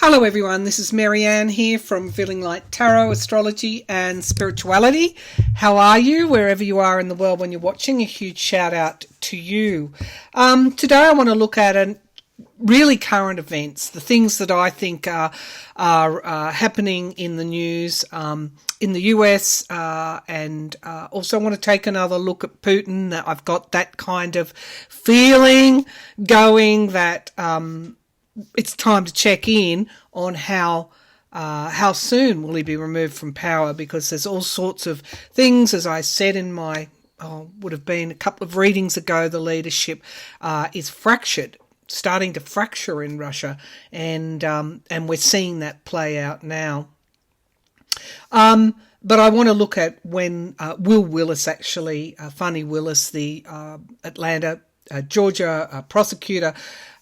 Hello everyone, this is Maryann here from Revealing Light Tarot, Astrology and Spirituality. How are you? Wherever you are in the world when you're watching, a huge shout out to you. Today I want to look at really current events, the things that I think are happening in the news in the US, and also I want to take another look at Putin. That I've got that kind of feeling going that it's time to check in on how soon will he be removed from power, because there's all sorts of things, as I said in my, would have been a couple of readings ago, the leadership is fractured, starting to fracture in Russia, and we're seeing that play out now. But I want to look at when Will Willis, actually, Fannie Willis, the Atlanta, Georgia prosecutor,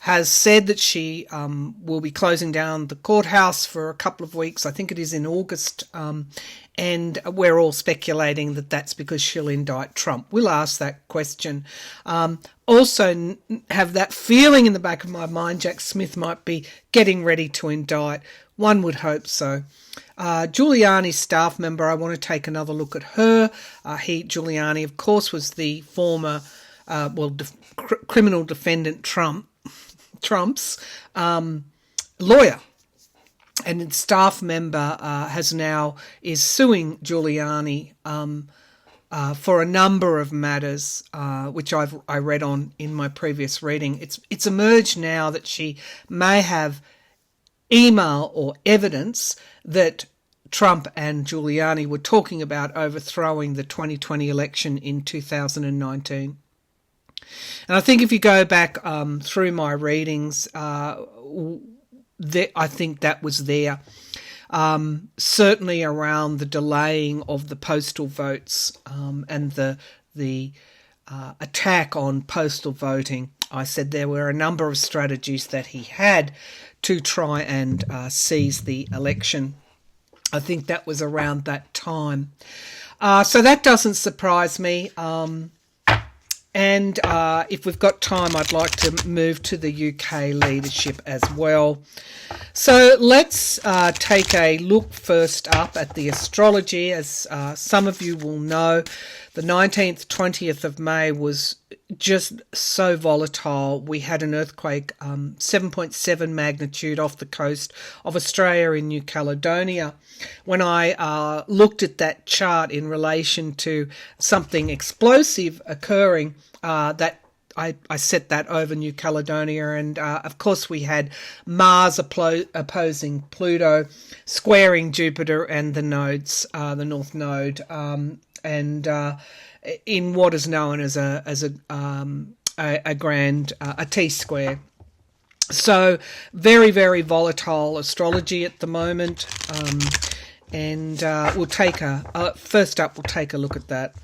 has said that she will be closing down the courthouse for a couple of weeks. I think it is in August, and we're all speculating that that's because she'll indict Trump. We'll ask that question. Also have that feeling in the back of my mind Jack Smith might be getting ready to indict. One would hope so. Giuliani's staff member, I want to take another look at her. Giuliani, of course, was the former criminal defendant Trump's lawyer, and its staff member is suing Giuliani for a number of matters, which I read on in my previous reading. It's emerged now that she may have email or evidence that Trump and Giuliani were talking about overthrowing the 2020 election in 2019. And I think if you go back through my readings, I think that was there. Certainly around the delaying of the postal votes and the attack on postal voting. I said there were a number of strategies that he had to try and seize the election. I think that was around that time. So that doesn't surprise me. And if we've got time, I'd like to move to the UK leadership as well. So let's take a look first up at the astrology. As some of you will know, the 19th, 20th of May was just so volatile. We had an earthquake, 7.7 magnitude off the coast of Australia in New Caledonia. When I looked at that chart in relation to something explosive occurring, that I set that over New Caledonia, and of course we had Mars opposing Pluto, squaring Jupiter and the nodes, the North Node, and in what is known as a grand T-square. So very, very volatile astrology at the moment. And we'll take first up, we'll take a look at that.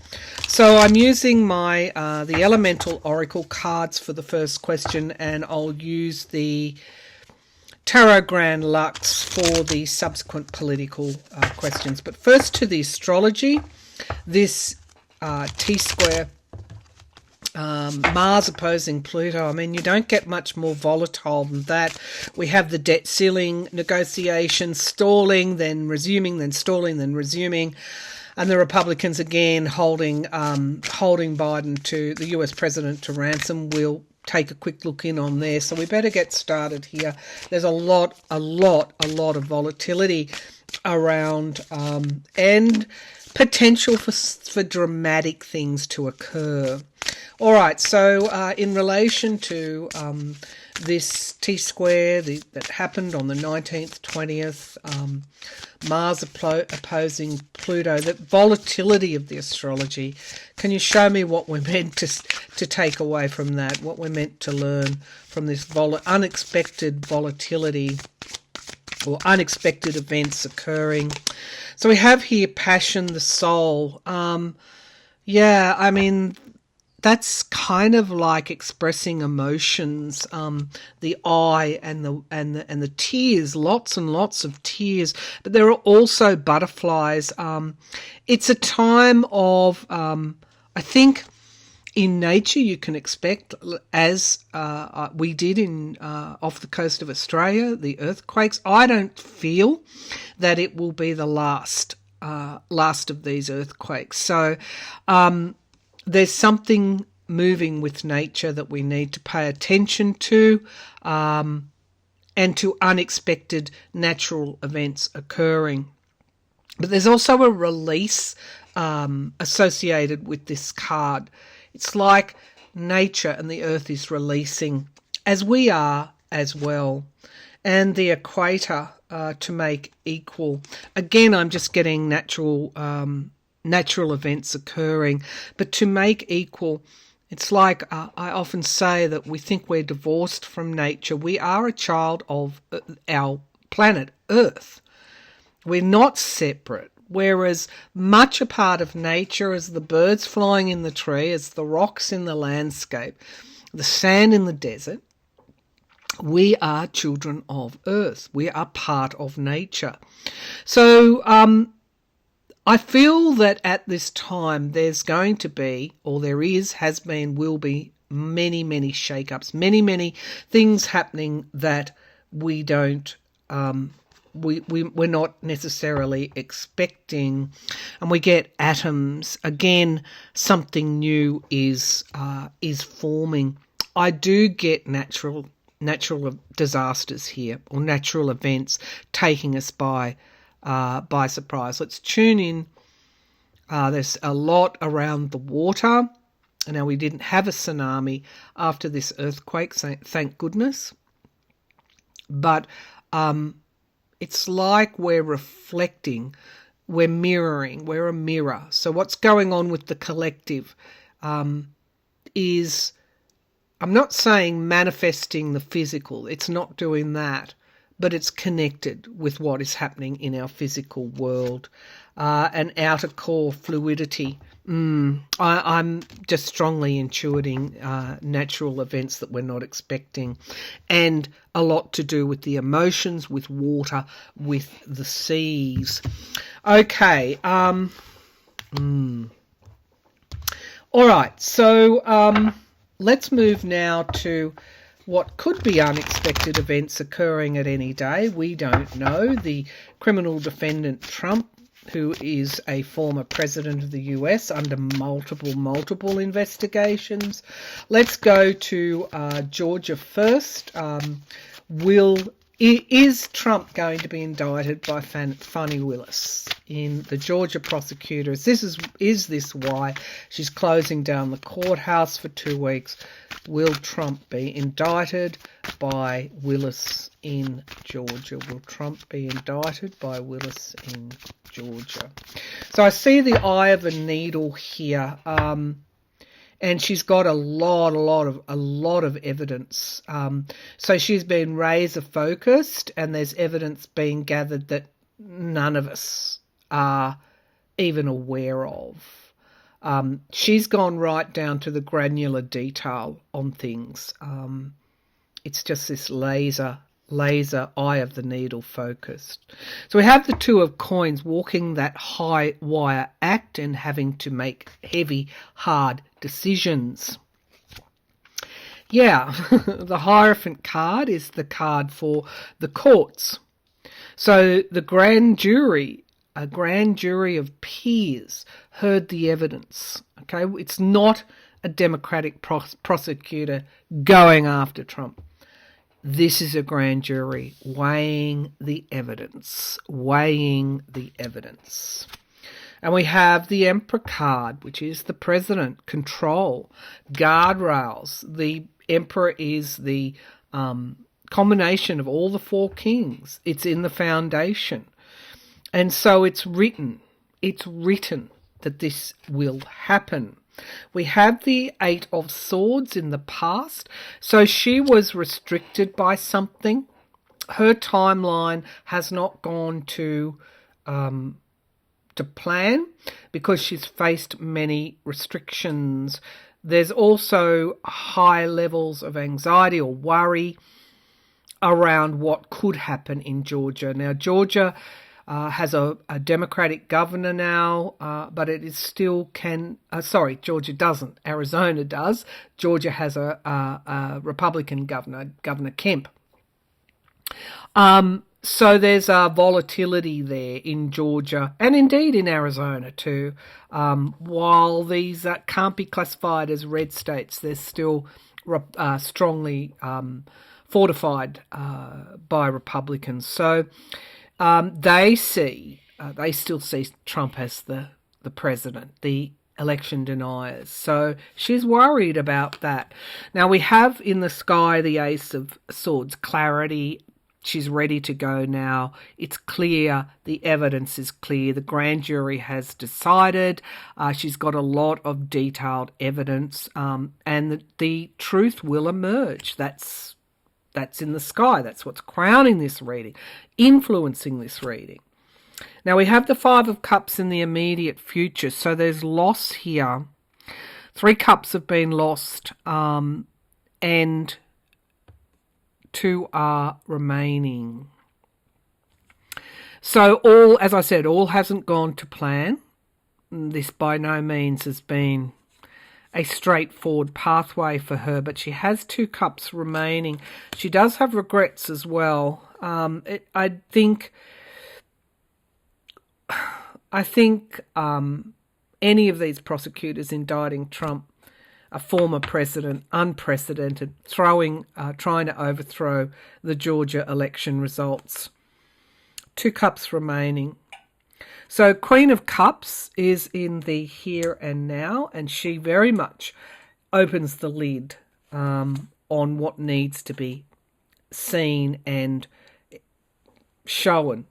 So I'm using my the Elemental Oracle cards for the first question, and I'll use the Tarot Grand Lux for the subsequent political questions. But first to the astrology, this T-square, Mars opposing Pluto. I mean, you don't get much more volatile than that. We have the debt ceiling negotiations stalling, then resuming, then stalling, then resuming, and the Republicans again holding Biden, to the US president, to ransom. We'll take a quick look in on there. So we better get started here. There's a lot of volatility around, and potential for dramatic things to occur. All right, so in relation to this T-square that happened on the 19th, 20th, Mars opposing Pluto, the volatility of the astrology, can you show me what we're meant to take away from that, what we're meant to learn from this unexpected volatility or unexpected events occurring? So we have here passion, the soul. Yeah, I mean, that's kind of like expressing emotions. The eye and the tears, lots and lots of tears. But there are also butterflies. It's a time of, I think, In nature, you can expect, as we did in off the coast of Australia, the earthquakes. I don't feel that it will be the last of these earthquakes. So there's something moving with nature that we need to pay attention to, and to unexpected natural events occurring. But there's also a release associated with this card. It's like nature and the earth is releasing, as we are as well. And the equator to make equal. Again, I'm just getting natural events occurring. But to make equal, it's like I often say that we think we're divorced from nature. We are a child of our planet Earth. We're not separate. Whereas much a part of nature, as the birds flying in the tree, as the rocks in the landscape, the sand in the desert, we are children of Earth. We are part of nature. So I feel that at this time there's going to be, or there is, has been, will be many, many shake-ups, many, many things happening that we don't we're not necessarily expecting, and we get atoms. Again, something new is forming. I do get natural disasters here, or natural events taking us by surprise. Let's tune in. There's a lot around the water. Now, we didn't have a tsunami after this earthquake, thank goodness. But it's like we're reflecting, we're mirroring, we're a mirror. So what's going on with the collective is, I'm not saying manifesting the physical, it's not doing that, but it's connected with what is happening in our physical world. An outer core fluidity. I'm just strongly intuiting natural events that we're not expecting, and a lot to do with the emotions, with water, with the seas. Okay. All right. So let's move now to what could be unexpected events occurring at any day. We don't know. The criminal defendant Trump, who is a former president of the US under multiple investigations. Let's go to Georgia first. Is Trump going to be indicted by Fani Willis in the Georgia prosecutors? Is this why she's closing down the courthouse for 2 weeks? Will Trump be indicted by Willis in Georgia? Will Trump be indicted by Willis in Georgia? So I see the eye of a needle here, and she's got a lot of evidence. So she's been razor focused, and there's evidence being gathered that none of us are even aware of. She's gone right down to the granular detail on things. It's just this laser eye of the needle focused. So we have the Two of Coins walking that high wire act and having to make heavy, hard decisions. Yeah, the Hierophant card is the card for the courts. So the grand jury, a grand jury of peers, heard the evidence. Okay, it's not a Democratic prosecutor going after Trump. This is a grand jury weighing the evidence. And we have the Emperor card, which is the president, control, guardrails. The Emperor is the combination of all the four kings. It's in the foundation. And so it's written that this will happen. We have the Eight of Swords in the past. So she was restricted by something. Her timeline has not gone to plan because she's faced many restrictions. There's also high levels of anxiety or worry around what could happen in Georgia. Now, Georgia, has a Democratic governor now, but it is still Georgia doesn't. Arizona does. Georgia has a Republican governor, Governor Kemp. So there's volatility there in Georgia and indeed in Arizona too. While these can't be classified as red states, they're still strongly fortified by Republicans. So they still see Trump as the president, the election deniers. So she's worried about that. Now we have in the sky the Ace of Swords, clarity. She's ready to go now. It's clear. The evidence is clear. The grand jury has decided. She's got a lot of detailed evidence, and the truth will emerge. That's in the sky. That's what's crowning this reading, influencing this reading. Now we have the Five of Cups in the immediate future, so there's loss here. 3 cups have been lost, and 2 are remaining. So all, as I said, all hasn't gone to plan. This by no means has been a straightforward pathway for her, but she has 2 cups remaining. She does have regrets as well. I think any of these prosecutors indicting Trump, a former president, unprecedented, trying to overthrow the Georgia election results. 2 cups remaining. So Queen of Cups is in the here and now, and she very much opens the lid on what needs to be seen and shown.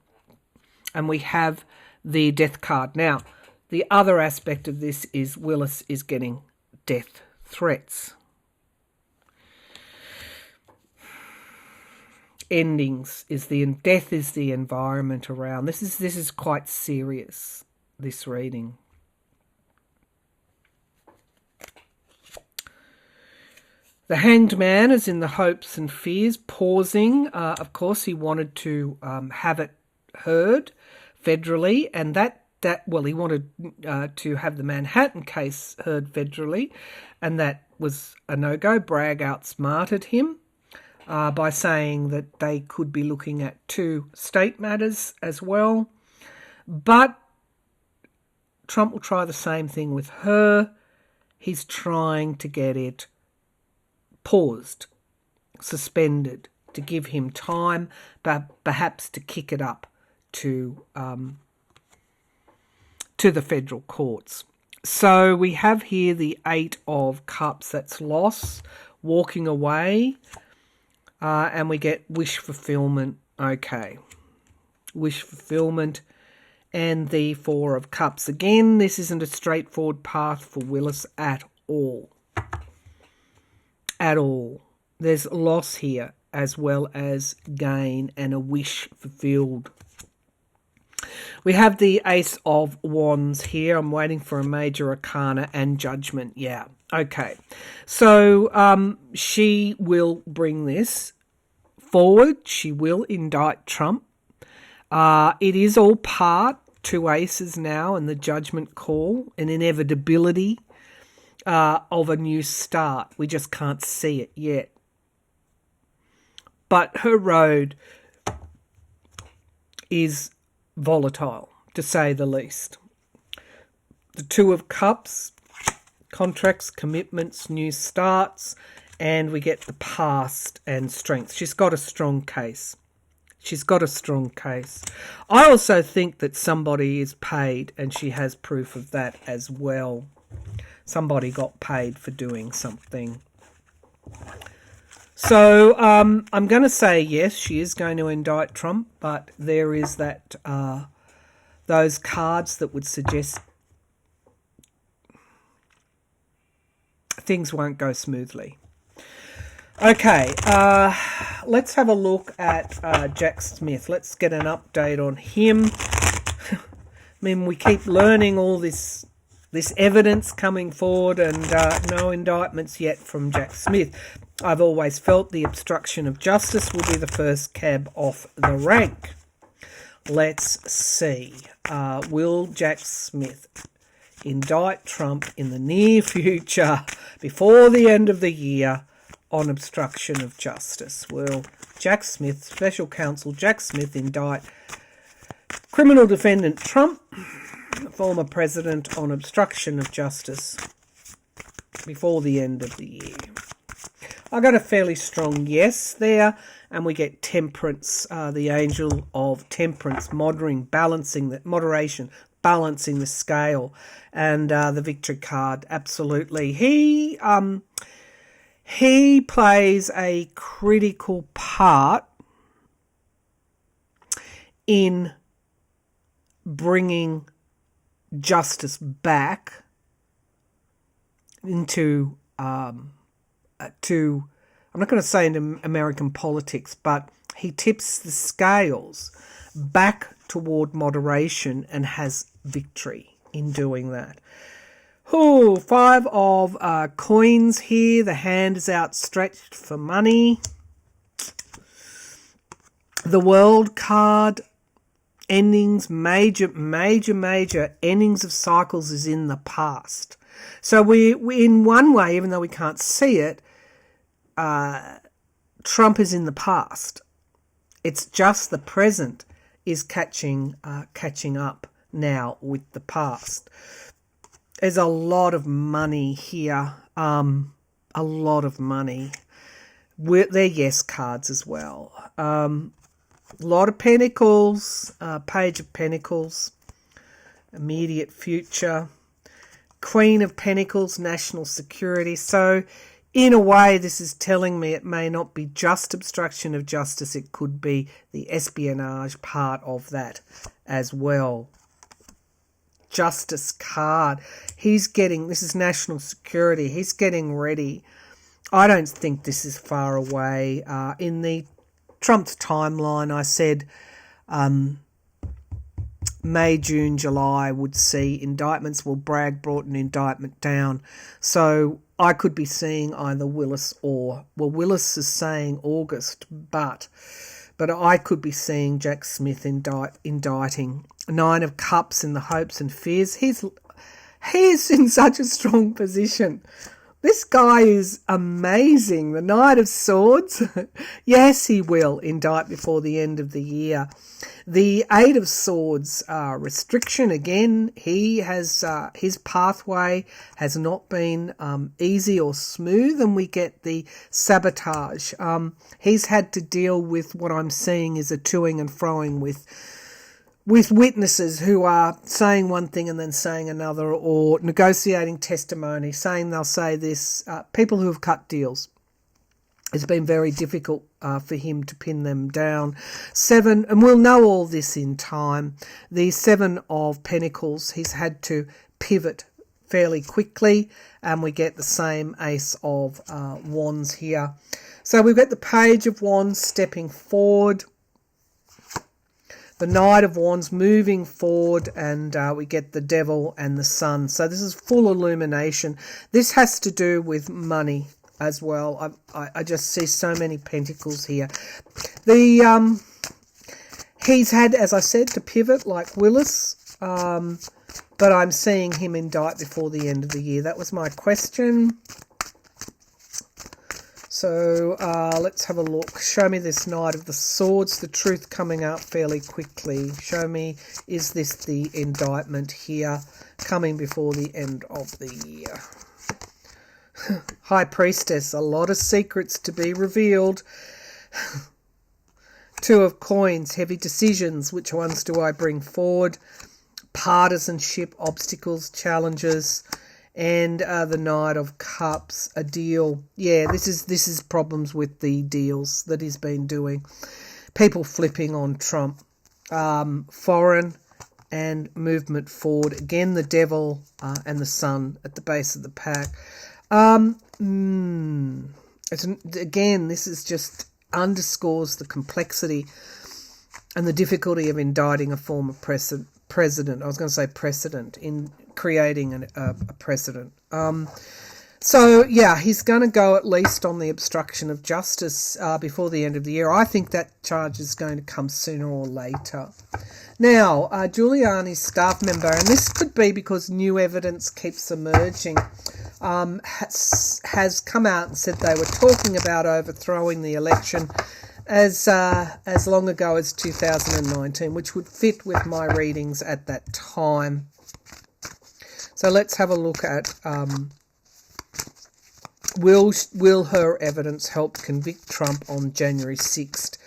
And we have the Death card. Now, the other aspect of this is Willis is getting death threats. Endings is death is the environment around. This is quite serious, this reading. The Hanged Man is in the hopes and fears, pausing. Of course, he wanted to have it heard federally, and he wanted to have the Manhattan case heard federally, and that was a no-go. Bragg outsmarted him by saying that they could be looking at 2 state matters as well. But Trump will try the same thing with her. He's trying to get it paused, suspended, to give him time, but perhaps to kick it up to the federal courts. So we have here the 8 of Cups. That's loss, walking away, and we get wish fulfillment. Okay, wish fulfillment, and the 4 of Cups. Again, this isn't a straightforward path for Willis at all. At all. There's loss here as well as gain and a wish fulfilled. We have the Ace of Wands here. I'm waiting for a major arcana and judgment. Yeah, okay. So she will bring this forward. She will indict Trump. It is all part, 2 aces now, and the judgment call, an inevitability of a new start. We just can't see it yet. But her road is volatile, to say the least. The 2 of Cups, contracts, commitments, new starts, and we get the past and strength. She's got a strong case. She's got a strong case. I also think that somebody is paid, and she has proof of that as well. Somebody got paid for doing something. So I'm going to say yes, she is going to indict Trump, but there is that those cards that would suggest things won't go smoothly. Okay, let's have a look at Jack Smith. Let's get an update on him. I mean, we keep learning all this evidence coming forward, and no indictments yet from Jack Smith. I've always felt the obstruction of justice will be the first cab off the rank. Let's see. Will Jack Smith indict Trump in the near future before the end of the year on obstruction of justice? Will Jack Smith, Special Counsel Jack Smith, indict criminal defendant Trump, former president, on obstruction of justice before the end of the year? I got a fairly strong yes there, and we get temperance, the angel of temperance, moderation, balancing the scale, and the victory card. Absolutely, he plays a critical part in bringing justice back into I'm not going to say into American politics, but he tips the scales back toward moderation and has victory in doing that. Oh, 5 of coins here. The hand is outstretched for money. The World card, endings, major endings of cycles is in the past. So we in one way, even though we can't see it, Trump is in the past. It's just the present is catching up now with the past. There's a lot of money here, a lot of money. They're yes cards as well. A lot of pentacles, page of pentacles, immediate future, Queen of Pentacles, national security. So in a way, this is telling me it may not be just obstruction of justice. It could be the espionage part of that as well. Justice card. He's getting, this is national security. He's getting ready. I don't think this is far away. In the Trump's timeline, I said May, June, July would see indictments. Well, Bragg brought an indictment down. So I could be seeing either Willis or, well, Willis is saying August, but I could be seeing Jack Smith indicting. 9 of Cups in the hopes and fears. He's in such a strong position. This guy is amazing. The Knight of Swords. Yes, he will indict before the end of the year. The 8 of Swords, restriction again. He has his pathway has not been easy or smooth, and we get the sabotage. He's had to deal with what I'm seeing is a toing and froing with witnesses who are saying one thing and then saying another, or negotiating testimony, saying they'll say this. People who have cut deals. It's been very difficult for him to pin them down. 7, and we'll know all this in time. The 7 of Pentacles, he's had to pivot fairly quickly, and we get the same Ace of Wands here. So we've got the Page of Wands stepping forward, the Knight of Wands moving forward, and we get the Devil and the Sun. So this is full illumination. This has to do with money as well. I just see so many pentacles here. He's had, as I said, to pivot like Willis, but I'm seeing him indict before the end of the year. That was my question. So let's have a look. Show me this Knight of the Swords, the truth coming out fairly quickly. Show me, is this the indictment here coming before the end of the year? High Priestess, a lot of secrets to be revealed. 2 of Coins, heavy decisions. Which ones do I bring forward? Partisanship, obstacles, challenges. And the Knight of Cups, a deal. Yeah, this is problems with the deals that he's been doing. People flipping on Trump. Foreign and movement forward. Again, the Devil and the Sun at the base of the pack. Again, this is just underscores the complexity and the difficulty of indicting a former president. I was going to say precedent, in creating a precedent. So, yeah, he's going to go at least on the obstruction of justice before the end of the year. I think that charge is going to come sooner or later. Now, Giuliani's staff member, and this could be because new evidence keeps emerging, has come out and said they were talking about overthrowing the election as long ago as 2019, which would fit with my readings at that time. So let's have a look at will her evidence help convict Trump on January 6th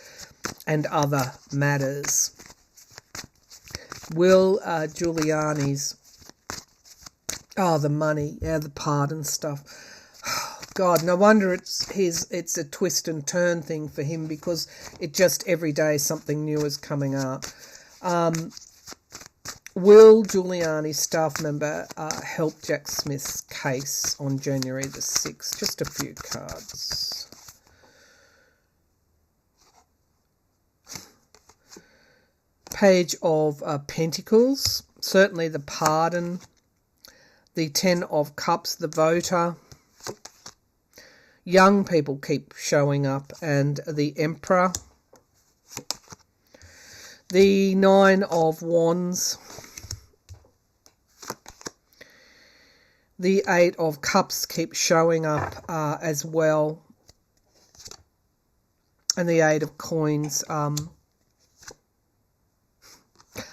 and other matters? Will Giuliani's the money, the pardon stuff. God, no wonder it's a twist and turn thing for him, because it just every day something new is coming up. Will Giuliani's staff member help Jack Smith's case on January the 6th? Just a few cards. Page of Pentacles, certainly the pardon. The Ten of Cups, the voter. Young people keep showing up, and the Emperor. The Nine of Wands. The Eight of Cups keep showing up as well. And the Eight of Coins.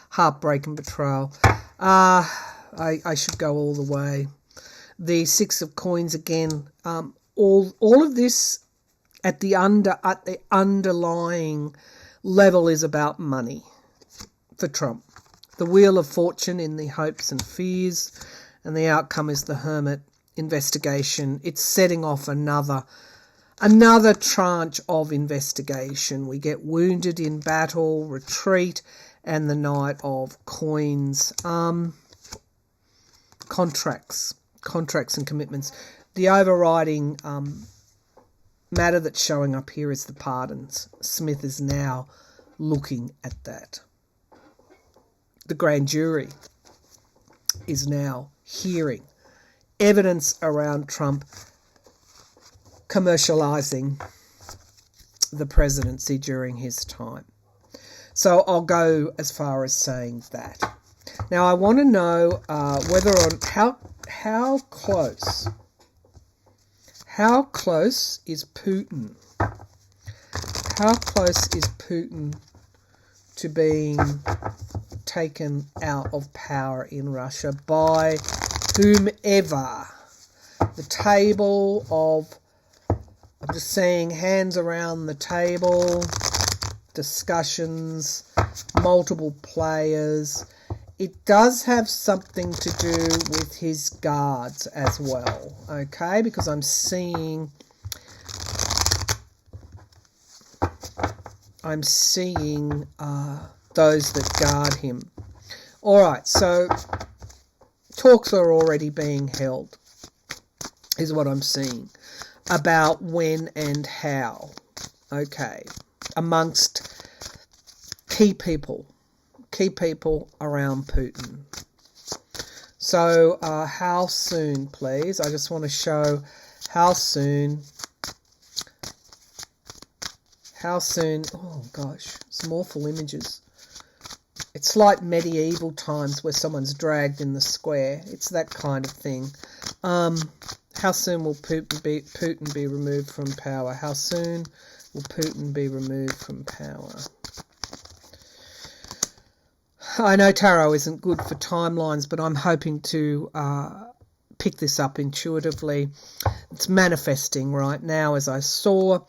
Heartbreak and betrayal. I should go all the way. The Six of Coins again. All of this at the underlying level is about money for Trump. The Wheel of Fortune in the hopes and fears, and the outcome is the Hermit investigation. It's setting off another tranche of investigation. We get wounded in battle, retreat, and the Knight of Coins. Contracts and commitments. The overriding matter that's showing up here is the pardons. Smith is now looking at that. The grand jury is now hearing evidence around Trump commercializing the presidency during his time. So I'll go as far as saying that. Now I want to know whether on how close is Putin? How close is Putin to being taken out of power in Russia by whomever? The table of, I'm just seeing hands around the table, discussions, multiple players. It does have something to do with his guards as well, okay? Because I'm seeing those that guard him. All right, so talks are already being held, is what I'm seeing, about when and how, okay, amongst key people around Putin. So how soon, please? I just want to show how soon. Oh gosh, some awful images. It's like medieval times where someone's dragged in the square. It's that kind of thing. How soon will Putin be removed from power? How soon will Putin be removed from power? I know tarot isn't good for timelines, but I'm hoping to pick this up intuitively. It's manifesting right now, as I saw.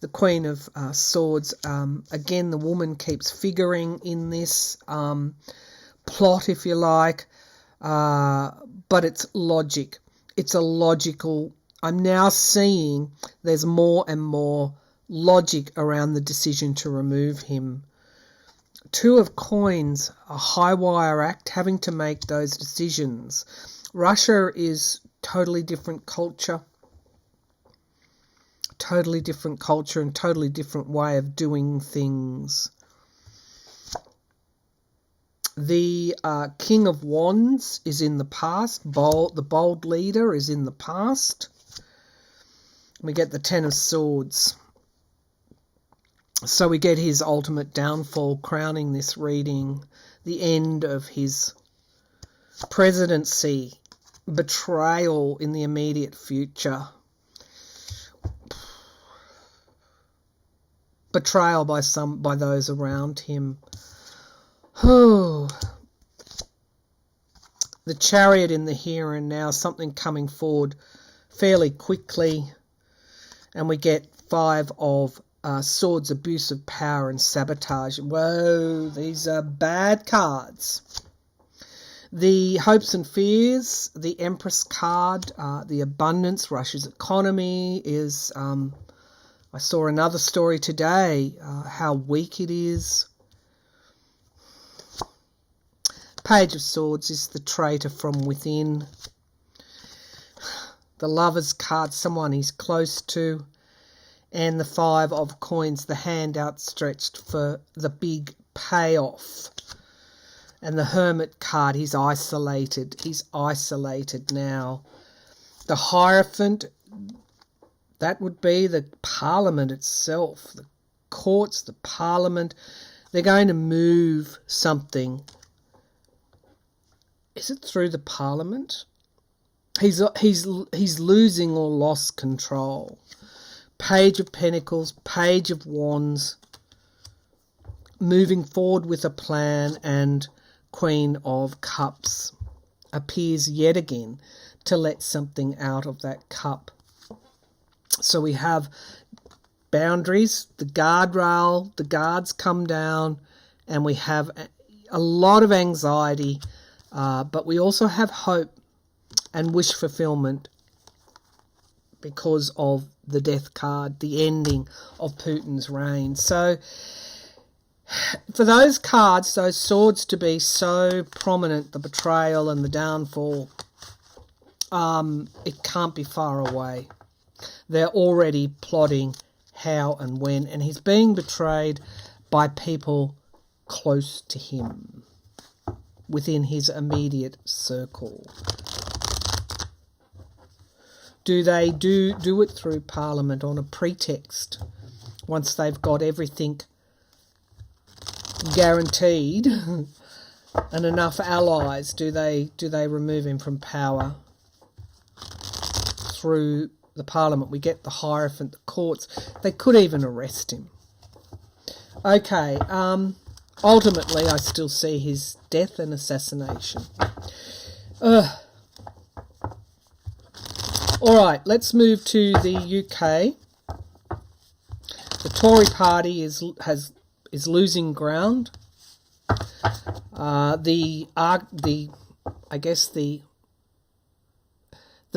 The Queen of Swords, again, the woman keeps figuring in this plot, if you like, but it's logic. It's a logical... I'm now seeing there's more and more logic around the decision to remove him. Two of Coins, a high wire act, having to make those decisions. Russia is totally different culture and totally different way of doing things. The King of Wands is in the past. The bold leader is in the past. We get the Ten of Swords. So we get his ultimate downfall crowning this reading, the end of his presidency, betrayal in the immediate future, betrayal by those around him. The Chariot in the here and now, something coming forward fairly quickly, and we get Five of Swords, abuse of power and sabotage. Whoa, these are bad cards. The hopes and fears, the Empress card, the abundance, Russia's economy is, I saw another story today, how weak it is. Page of Swords is the traitor from within. The Lover's card, someone he's close to. And the Five of Coins, the hand outstretched for the big payoff. And the Hermit card, he's isolated. He's isolated now. The Hierophant, that would be the Parliament itself. The courts, the Parliament. They're going to move something. Is it through the Parliament? He's losing or lost control. Page of Pentacles, Page of Wands, moving forward with a plan, and Queen of Cups appears yet again to let something out of that cup. So we have boundaries, the guardrail, the guards come down, and we have a lot of anxiety, but we also have hope and wish fulfillment because of the Death card, the ending of Putin's reign. So for those cards, those swords to be so prominent, the betrayal and the downfall, it can't be far away. They're already plotting how and when, and he's being betrayed by people close to him, within his immediate circle. Do they do it through Parliament on a pretext? Once they've got everything guaranteed and enough allies, do they remove him from power through the Parliament? We get the Hierophant, the courts. They could even arrest him. Okay, ultimately I still see his death and assassination. Alright, let's move to the UK. The Tory party is losing ground. The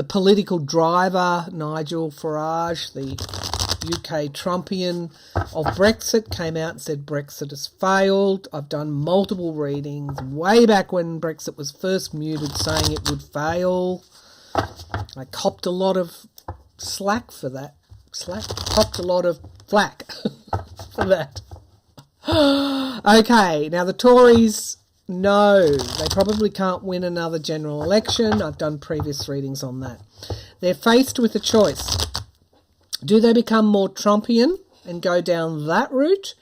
political driver, Nigel Farage, the UK Trumpian of Brexit, came out and said Brexit has failed. I've done multiple readings way back when Brexit was first mooted, saying it would fail. I copped a lot of slack for that. Copped a lot of flack for that. Okay, now the Tories, no, they probably can't win another general election. I've done previous readings on that. They're faced with a choice. Do they become more Trumpian and go down that route,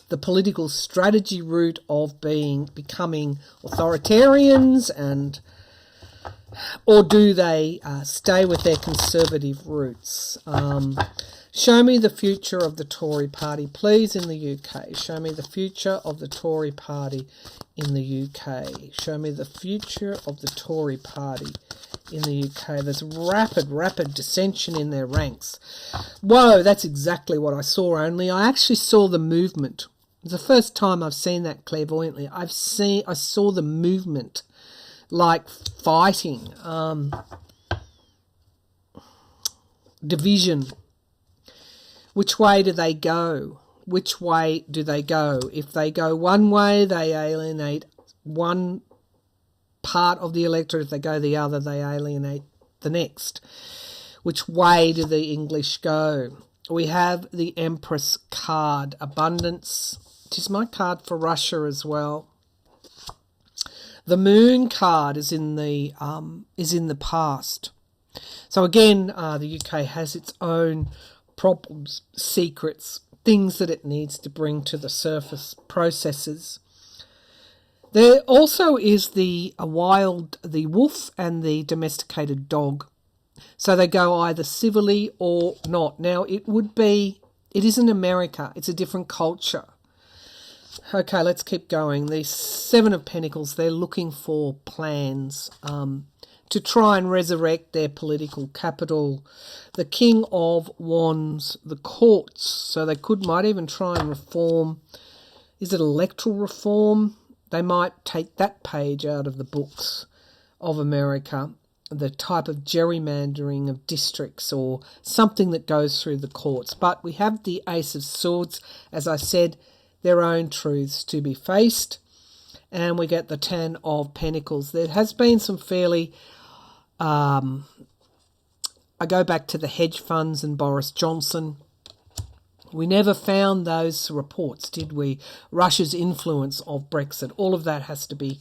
the political strategy route of becoming authoritarians, or do they stay with their conservative roots? Show me the future of the Tory party, please, in the UK. Show me the future of the Tory party in the UK. Show me the future of the Tory party in the UK. There's rapid dissension in their ranks. Whoa, that's exactly what I saw, only I actually saw the movement. It's the first time I've seen that clairvoyantly. I saw the movement, like fighting, division. Which way do they go? Which way do they go? If they go one way, they alienate one part of the electorate. If they go the other, they alienate the next. Which way do the English go? We have the Empress card, abundance. It is my card for Russia as well. The Moon card is in the past. So again, the UK has its own problems, secrets, things that it needs to bring to the surface, processes. There also is the wolf and the domesticated dog. So they go either civilly or not. Now, it isn't America. It's a different culture. Okay, let's keep going. The Seven of Pentacles, they're looking for plans to try and resurrect their political capital. The King of Wands, the courts. So they might even try and reform. Is it electoral reform? They might take that page out of the books of America, the type of gerrymandering of districts or something that goes through the courts. But we have the Ace of Swords, as I said, their own truths to be faced. And we get the Ten of Pentacles. There has been some fairly... I go back to the hedge funds and Boris Johnson. We never found those reports, did we? Russia's influence of Brexit. All of that has to be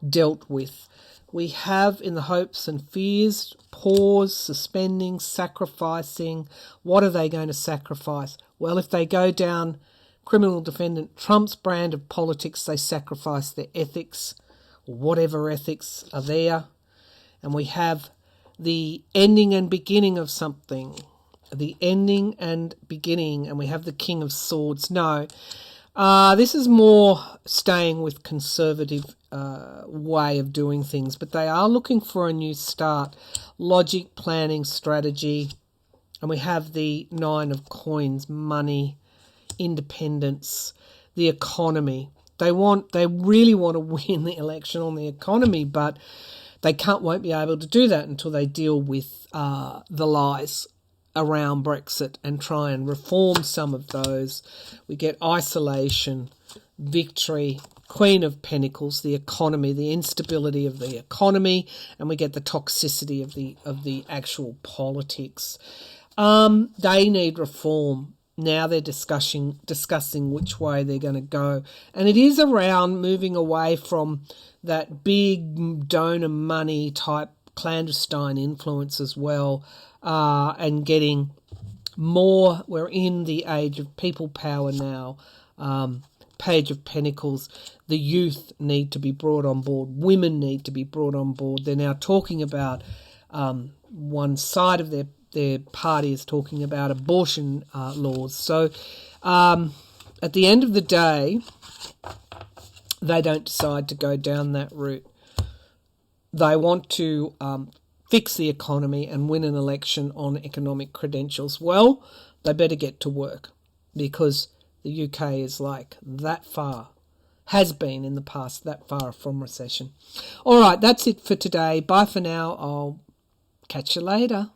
dealt with. We have, in the hopes and fears, pause, suspending, sacrificing. What are they going to sacrifice? Well, if they go down criminal defendant Trump's brand of politics, they sacrifice their ethics, or whatever ethics are there. And we have the ending and beginning of something. The ending and beginning. And we have the King of Swords. No, this is more staying with conservative way of doing things. But they are looking for a new start. Logic, planning, strategy. And we have the Nine of Coins, money, independence, the economy. They really want to win the election on the economy, but they won't be able to do that until they deal with the lies around Brexit and try and reform some of those. We get isolation, victory, Queen of Pentacles, the economy, the instability of the economy, and we get the toxicity of the actual politics. They need reform. Now they're discussing which way they're going to go. And it is around moving away from that big donor money type clandestine influence as well, and getting more. We're in the age of people power now. Page of Pentacles, the youth need to be brought on board. Women need to be brought on board. They're now talking about, one side of their party is talking about abortion laws. So at the end of the day, they don't decide to go down that route. They want to fix the economy and win an election on economic credentials. Well, they better get to work, because the UK is like that far, has been in the past, that far from recession. All right, that's it for today. Bye for now. I'll catch you later.